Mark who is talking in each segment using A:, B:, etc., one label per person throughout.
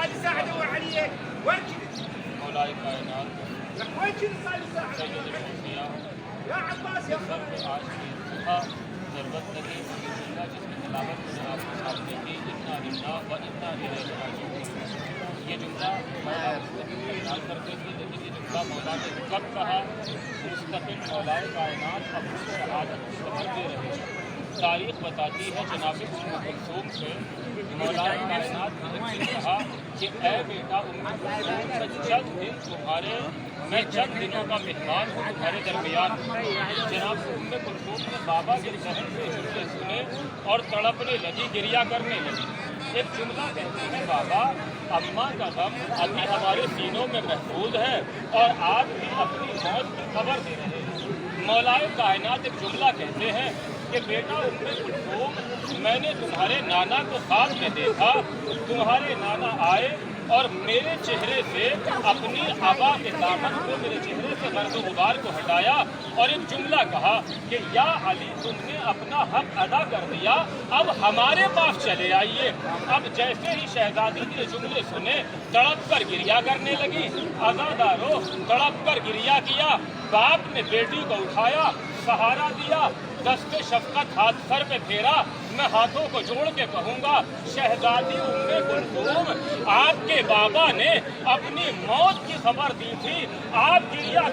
A: صار يساعده عليك؟ وين كنت؟
B: مولاي کائنات
A: لك وين كنت صار
B: سید
A: يساعده؟
B: الصوفیاء
A: يا عباس يا
B: سر پہ آج کی صبح ضرورت لگی جملہ جس کی تلاوت میں نے آپ کے سامنے کی انا للہ و انا الیہ راجعون. یہ جملہ مولا خیال کرتے تھے لیکن یہ جملہ مولا نے کب کہا؟ مستقل مولائے کائنات اپنی شہادت کی خبر دے رہے ہیں. تاریخ بتاتی ہے جناب ام کلثوم سے مولائے کائنات نے کہا کہ اے بیٹا ام کلثوم میں چند دنوں کا مہمان ہوں تمہارے درمیان. جناب ام کلثوم نے بابا کے ذہن سے جملے سنے اور تڑپنے لگی، گریا کرنے لگی. ایک جملہ کہتے ہیں بابا اماں کا غم ابھی ہمارے سینوں میں محفوظ ہے اور آپ بھی اپنی موت کی خبر دے رہے ہیں. مولائے کائنات ایک جملہ کہتے ہیں کہ بیٹا ام کلثوم میں نے تمہارے نانا کو خواب میں دیکھا، تمہارے نانا آئے اور میرے چہرے سے اپنی عبا کے دامن کو، میرے چہرے سے گرد و غبار کو ہٹایا اور ایک جملہ کہا کہ یا علی تم نے اپنا حق ادا کر دیا، اب ہمارے پاس چلے آئیے. اب جیسے ہی شہزادی نے جملے سنے تڑپ کر گریا کرنے لگی. عزادارو تڑپ کر گریا کیا. باپ نے بیٹی کو اٹھایا، سہارا دیا، دست شفقت ہاتھ سر پہ پھیرا. میں ہاتھوں کو جوڑ کے کہوں گا شہزادی ام کلثوم آپ کے بابا نے اپنی موت کی خبر دی تھی. آپ گریا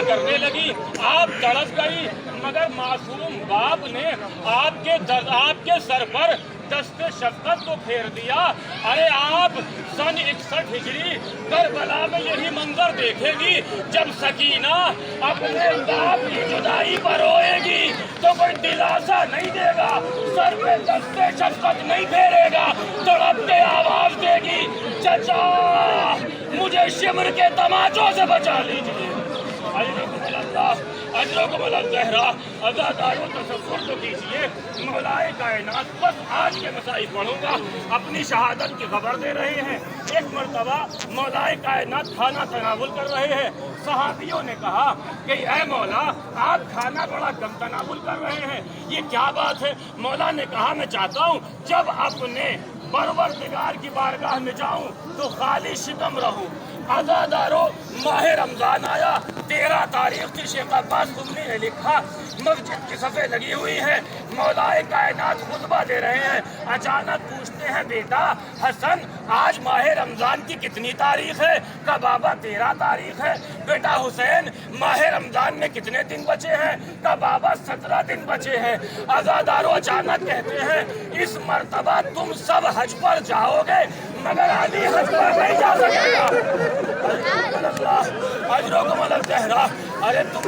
B: کرنے لگی، آپ تڑپ گئی، مگر معصوم باپ نے آپ کے سر پر دست شفقت کو پھیر دیا. ارے آپ سن 61 ہجری کربلا میں یہی منظر دیکھے گی جب سکینہ اپنے باپ کی جدائی پر روئے گی تو کوئی دلاسا نہیں دے گا، سر پہ دست شفقت نہیں پھیرے گا، تڑپ کے آواز دے گی چچا مجھے شمر کے تماچوں سے بچا لیجیے. اجرکم الزہرا. عزادارو تصور تو کیجیے مولائے کائنات بس آج کے مسائل پڑھوں گا اپنی شہادت کی خبر دے رہے ہیں. ایک مرتبہ مولائے کائنات کھانا تناول کر رہے ہیں. صحابیوں نے کہا کہ اے مولا آپ کھانا بڑا کم تناول کر رہے ہیں، یہ کیا بات ہے؟ مولا نے کہا میں چاہتا ہوں جب اپنے پروردگار کی بارگاہ میں جاؤں تو خالی شکم رہوں. عزادارو ماہ رمضان آیا، 13 تاریخ کی شیخ عباس قمری نے لکھا، مسجد کی صفیں لگی ہوئی ہے، مولائے کائنات خطبہ دے رہے ہیں. اچانک پوچھتے ہیں بیٹا حسن آج ماہ رمضان کی کتنی تاریخ ہے؟ کا بابا 13 تاریخ ہے. بیٹا حسین ماہ رمضان میں کتنے دن بچے ہیں؟ کا بابا 17 دن بچے ہیں. عزادارو اچانک کہتے ہیں اس مرتبہ تم سب حج پر جاؤ گے مگر علی حج پر نہیں جا سکے گا. اجرکم الزہرا. ارے تم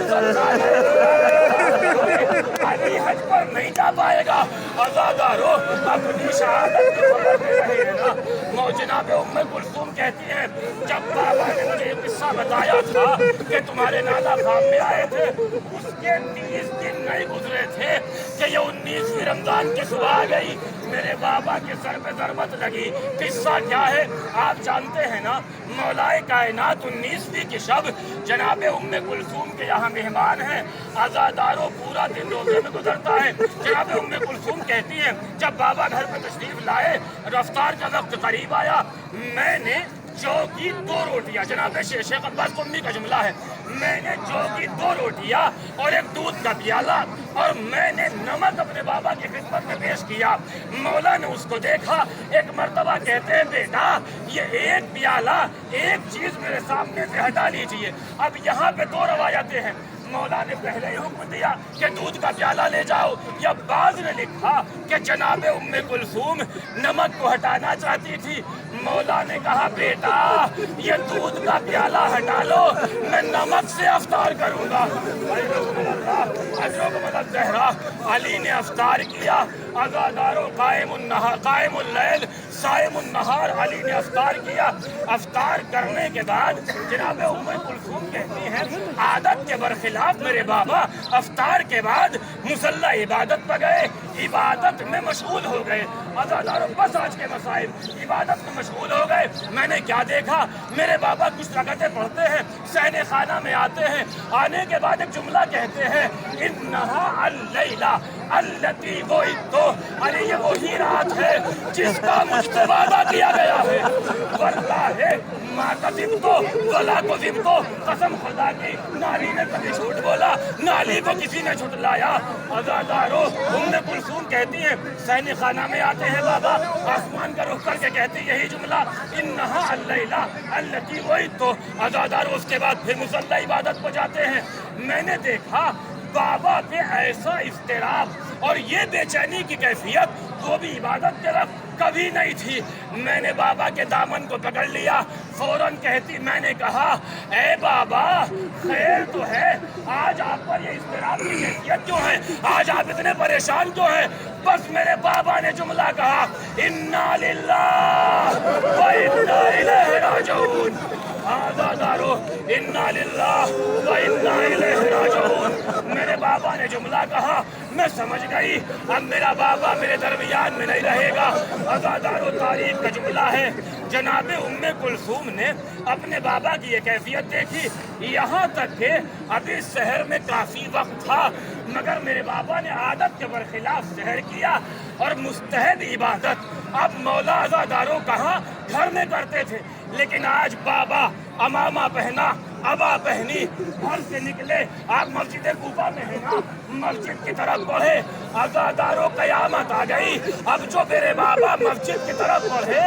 B: علی حج پر نہیں جا پائے گا. عزادارو اپنی شہادت کی خبر دے رہے ہیں نا. جناب ام کلثوم کہتی ہیں جب بابا نے مجھے یہ قصہ بتایا تھا کہ تمہارے نانا خواب میں آئے تھے، اس کے 30 دن نہیں گزرے تھے کہ یہ 19ویں رمضان کی صبح آ گئی، میرے بابا کے سر پہ ضربت لگی. قصہ کیا ہے آپ جانتے ہیں نا. مولائے کائنات 19ویں کی شب جناب ام کلثوم کے یہاں مہمان ہیں. عزادارو پورا دن روزے میں گزرتا ہے. جناب ام کلثوم کہتی ہیں جب بابا گھر پہ تشریف لائے رفتار کا وقت قریب آیا، میں نے جو کی 2 روٹیاں، جناب شیخ عباس قمی کا جملہ ہے، میں نے جو کی 2 روٹیاں اور ایک دودھ کا پیالہ اور میں نے نمک اپنے بابا کی خدمت میں پیش کیا. مولا نے اس کو دیکھا، ایک مرتبہ کہتے ہیں بیٹا یہ ایک پیالہ ایک چیز میرے سامنے سے ہٹا لیجیے. اب یہاں پہ 2 روایتیں ہیں. مولا نے پہلے ہی حکم دیا کہ دودھ کا پیالہ لے جاؤ، یا بعض نے لکھا کہ جناب ام کلثوم نمک کو ہٹانا چاہتی تھی. مولا نے کہا بیٹا یہ دودھ کا پیالہ ہٹا لو، میں نمک سے افطار کروں گا. الزہرا. علی نے افطار کیا. عزادارو قائم اللیل صائم النہار. علی نے افطار کیا. افطار کرنے کے بعد جناب ام کلثوم کہتی ہیں عادت کے برخلاف میرے بابا افطار کے بعد مصلی عبادت پر گئے.
C: عبادت میں مشغول ہو گئے. عزاداروں بس آج کے مسائل عبادت میں مشغول ہو گئے. میں نے کیا دیکھا, میرے بابا کچھ رکعتیں پڑھتے ہیں, صحن خانہ میں آتے ہیں, آنے کے بعد ایک جملہ کہتے ہیں, انہا اللیلہ التی وعدت, ارے یہ وہی رات ہے جس کا مجھ سے وعدہ کیا گیا ہے. واللہ ما کذبت ولا کذبت, قسم خدا کی نالی نے کبھی جھوٹ بولا, نالی کو کسی نے جھٹلایا. عزاداروں ام کلثوم کہتی ہیں, صحن خانہ میں آتے ہیں بابا, آسمان کا رخ کر کے کہتے یہی جملہ, انہا اللیلہ التی وعدت. عزاداروں اس کے بعد پھر مصلی عبادت کو جاتے ہیں. میں نے دیکھا بابا پہ ایسا اضطراب اور یہ بے چینی کی کیفیت وہ بھی عبادت کے وقت کبھی نہیں تھی. میں نے بابا کے دامن کو پکڑ لیا, فوراً کہتی, میں نے کہا اے بابا خیر تو ہے, آج آپ پر یہ اضطراب کی کیفیت کیوں ہے, آج آپ اتنے پریشان کیوں ہیں. بس میرے بابا نے جملہ کہا, انا للہ و انا الیہ راجعون. عزادارو انا للہ و انا الیہ راجعون. میرے بابا نے جملہ کہا, میں سمجھ گئی اب میرا بابا میرے درمیان میں نہیں رہے گا. عزادارو تاریخ کا جملہ ہے, جناب ام کلثوم نے اپنے بابا کی یہ کیفیت دیکھی, یہاں تک کہ ابھی سحر میں کافی وقت تھا, مگر میرے بابا نے عادت کے برخلاف سحر کیا اور مستحب عبادت اب مولا عزاداروں کہاں گھر میں کرتے تھے, لیکن آج بابا امامہ پہنا, ابا پہنی, گھر سے نکلے, آپ مسجد کوفہ میں ہیں نا, مسجد کی طرف بڑھے. عزاداروں قیامت آ گئی. اب جو میرے بابا مسجد کی طرف بڑھے,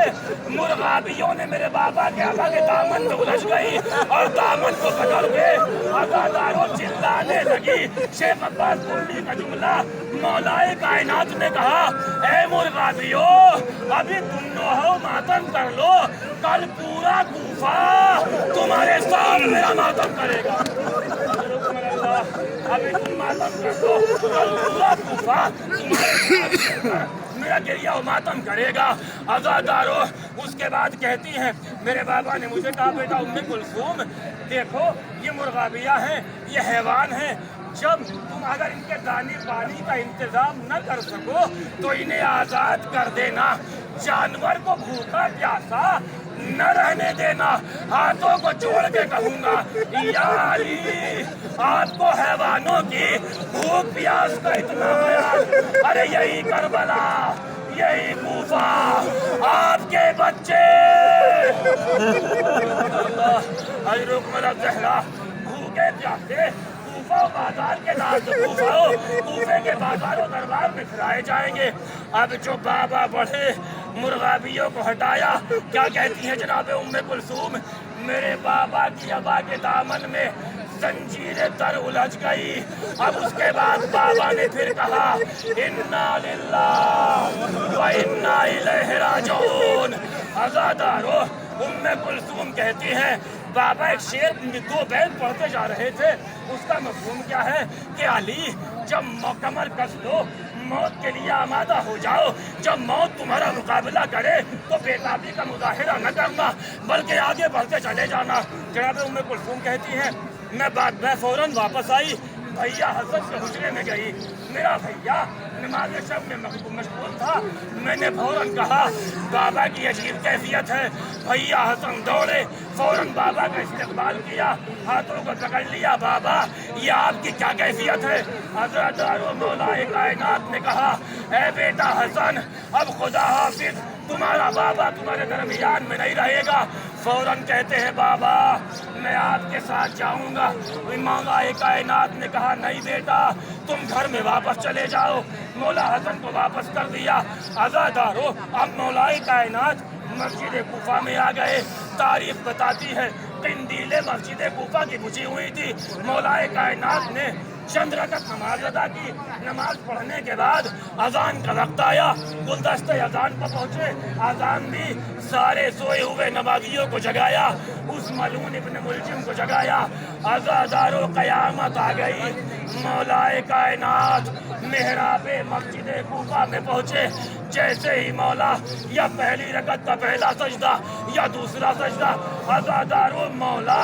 C: مرغابیوں نے میرے بابا کے آقا کے دامن میں الجھ گئی اور دامن کو پکڑ کے عزاداروں چلانے لگی. شیخ عباس بولی کا جملہ, مولائے کائنات نے کہا, اے مرغابیوں ابھی تم نوحہ ماتم کر لو, کل پورا کوفہ تمہارے ساتھ میرا ماتم کرے گا. ابھی تم ماتم کر دو, کل پورا کوفہ تمہارے ساتھ میرا گریہ و ماتم کرے گا. عزاداروں اس کے بعد کہتی ہیں, میرے بابا نے مجھے کہا, بیٹا ام کلثوم دیکھو یہ مرغابیاں ہیں, یہ حیوان ہیں, جب تم اگر ان کے دانے پانی کا انتظام نہ کر سکو تو انہیں آزاد کر دینا, جانور کو بھوکا پیاسا نہ رہنے دینا. ہاتھوں کو جوڑ کے کہوں گا, یا علی آپ کو حیوانوں کی بھوک پیاس کا اتنا بیان, ارے یہی کربلا, یہی کوفہ, آپ کے بچے حضرت الزہرا بھوکے پیاسے کوفہ بازار کے نام کوفے کے بازار و دربار میں پھرائے جائیں گے. اب جو بابا بڑھے, مرغابیوں کو ہٹایا, کیا کہتی ہیں جناب ام کلثوم, میرے بابا کی ابا کے دامن میں زنجیر در الجھ گئی. اب اس کے بعد بابا نے پھر کہا, انا للہ و انا الیہ راجعون. عزادارو ام کلثوم کہتی ہیں, بابا ایک شعر 2 بیت پڑھتے جا رہے تھے, اس کا مفہوم کیا ہے کہ علی جب مکمل کس لو, موت کے لیے آمادہ ہو جاؤ, جب موت تمہارا مقابلہ کرے تو بےتابی کا مظاہرہ نہ کرنا بلکہ آگے بڑھتے چلے جانا. جناب ام کلثوم کہتی ہیں, میں فوراً واپس آئی, بھیا حسن کے حجرے میں گئی, میرا بھیا نماز شب میں مشغول تھا. میں نے فوراً کہا بابا کی عجیب کیفیت ہے. بھیا حسن دوڑے, فوراً بابا کا استقبال کیا, ہاتھوں کو پکڑ لیا, بابا یہ آپ کی کیا کیفیت ہے. عزادارو مولائے کائنات نے کہا, اے بیٹا حسن اب خدا حافظ, تمہارا بابا تمہارے درمیان میں نہیں رہے گا. فوراً کہتے ہیں, بابا میں آپ کے ساتھ جاؤں گا. مولائے کائنات نے کہا, نہیں بیٹا تم گھر میں واپس چلے جاؤ. مولا حسن کو واپس کر دیا. عزادارو اب مولائے کائنات مسجد کوفہ میں آ گئے. تاریخ بتاتی ہے قندیل مسجد کوفہ کی بجھی ہوئی تھی. مولائے کائنات نے چند رکعت نماز ادا کی. نماز پڑھنے کے بعد اذان کا وقت آیا, گلدستے اذان پر پہنچے. اذان بھی سارے سوئے ہوئے نمازیوں کو جگایا, اس ملعون ابن ملجم کو جگایا. عزادارو قیامت آ گئی. مولائے کائنات محراب مسجد کوفہ میں پہنچے. جیسے ہی مولا یا پہلی رکعت کا پہلا سجدہ یا دوسرا سجدہ, عزادارو مولا